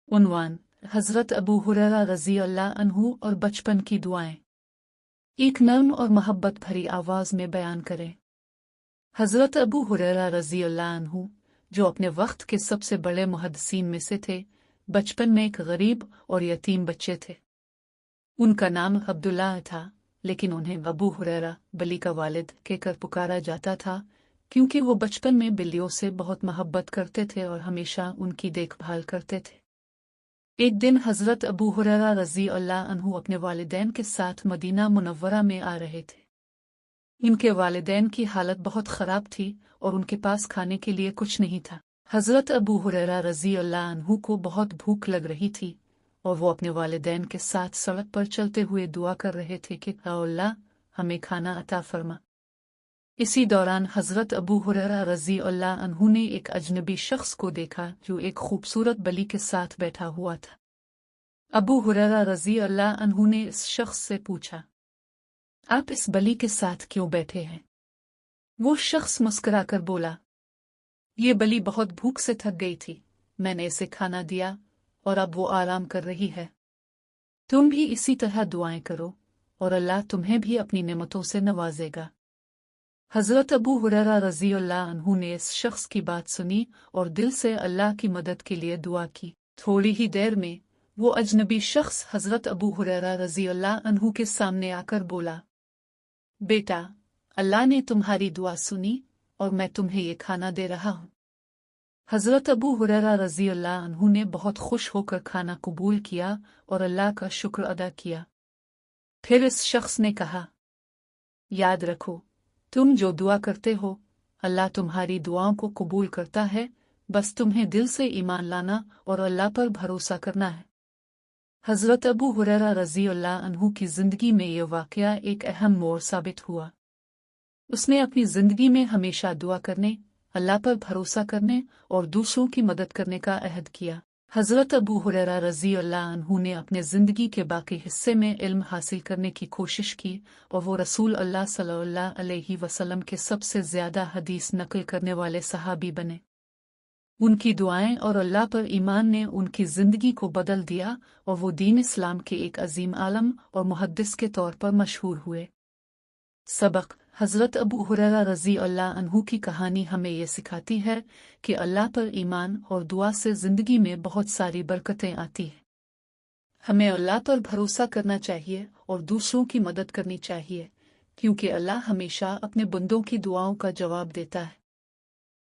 उन्वान हज़रत अबू हुरैरा रज़ी अल्लाह अन्हु और बचपन की दुआएं। एक नर्म और मोहब्बत भरी आवाज़ में बयान करें। हज़रत अबू हुरैरा रज़ी अल्लाह अन्हु, जो अपने वक्त के सबसे बड़े मुहद्दिसीन में से थे, बचपन में एक गरीब और यतीम बच्चे थे। उनका नाम अब्दुल्लाह था, लेकिन उन्हें अबू हुरैरा बली का वालिद कहकर पुकारा जाता था, क्योंकि वो बचपन में बिल्लियों से बहुत मोहब्बत करते थे और हमेशा उनकी देखभाल करते थे। एक दिन हज़रत अबू हुरैरा रज़ी अल्लाह अन्हु अपने वालिदैन के साथ मदीना मुनव्वरा में आ रहे थे। इनके वालिदैन की हालत बहुत ख़राब थी और उनके पास खाने के लिए कुछ नहीं था। हज़रत अबू हुरैरा रज़ी अल्लाह अन्हु को बहुत भूख लग रही थी और वो अपने वालिदैन के साथ सड़क पर चलते हुए दुआ कर रहे थे कि अल्लाह हमें खाना अता फरमा। इसी दौरान हज़रत अबू हुरैरा रज़ी अल्लाह अन्हु ने एक अजनबी शख्स को देखा जो एक खूबसूरत बली के साथ बैठा हुआ था। अबू हुरैरा रज़ी अल्लाह अन्हु ने इस शख्स से पूछा, आप इस बली के साथ क्यों बैठे हैं? वो शख्स मुस्कुराकर बोला, ये बली बहुत भूख से थक गई थी, मैंने इसे खाना दिया और अब वो आराम कर रही है। तुम भी इसी तरह दुआएं करो और अल्लाह तुम्हें भी अपनी नेमतों से नवाजेगा। हज़रत अबू हुरैरा रज़ी अल्लाह अन्हु ने इस शख्स की बात सुनी और दिल से अल्लाह की मदद के लिए दुआ की। थोड़ी ही देर में वो अजनबी शख्स हज़रत अबू हुरैरा रज़ी अल्लाह अन्हु के सामने आकर बोला, बेटा, अल्लाह ने तुम्हारी दुआ सुनी और मैं तुम्हें ये खाना दे रहा हूँ। हज़रत अबू हुरैरा रज़ी अल्लाह अन्हु ने बहुत खुश होकर खाना कबूल किया और अल्लाह का शुक्र अदा किया। फिर इस शख्स ने कहा, याद रखो, तुम जो दुआ करते हो अल्लाह तुम्हारी दुआओं को कबूल करता है, बस तुम्हें दिल से ईमान लाना और अल्लाह पर भरोसा करना है। हज़रत अबू हुरैरा रज़ी अल्लाह अन्हु की ज़िंदगी में यह वाक़या एक अहम मोड़ साबित हुआ। उसने अपनी ज़िंदगी में हमेशा दुआ करने, अल्लाह पर भरोसा करने और दूसरों की मदद करने का अहद किया। हज़रत अबू हुरैरा रज़ी अल्लाह अन्हु ने अपने ज़िंदगी के बाकी हिस्से में इल्म हासिल करने की कोशिश की और वो रसूल अल्लाह सल्लल्लाहु अलैहि वसल्लम के सबसे ज़्यादा हदीस नकल करने वाले सहाबी बने। उनकी दुआएं और अल्लाह पर ईमान ने उनकी ज़िंदगी को बदल दिया और वो दीन इस्लाम के एक अजीम आलम और मुहद्दिस के तौर पर मशहूर हुए। सबक: हज़रत अबू हुरैरा रज़ी अल्लाह अन्हु की कहानी हमें ये सिखाती है कि अल्लाह पर ईमान और दुआ से ज़िंदगी में बहुत सारी बरकतें आती हैं। हमें अल्लाह पर भरोसा करना चाहिए और दूसरों की मदद करनी चाहिए, क्योंकि अल्लाह हमेशा अपने बंदों की दुआओं का जवाब देता है।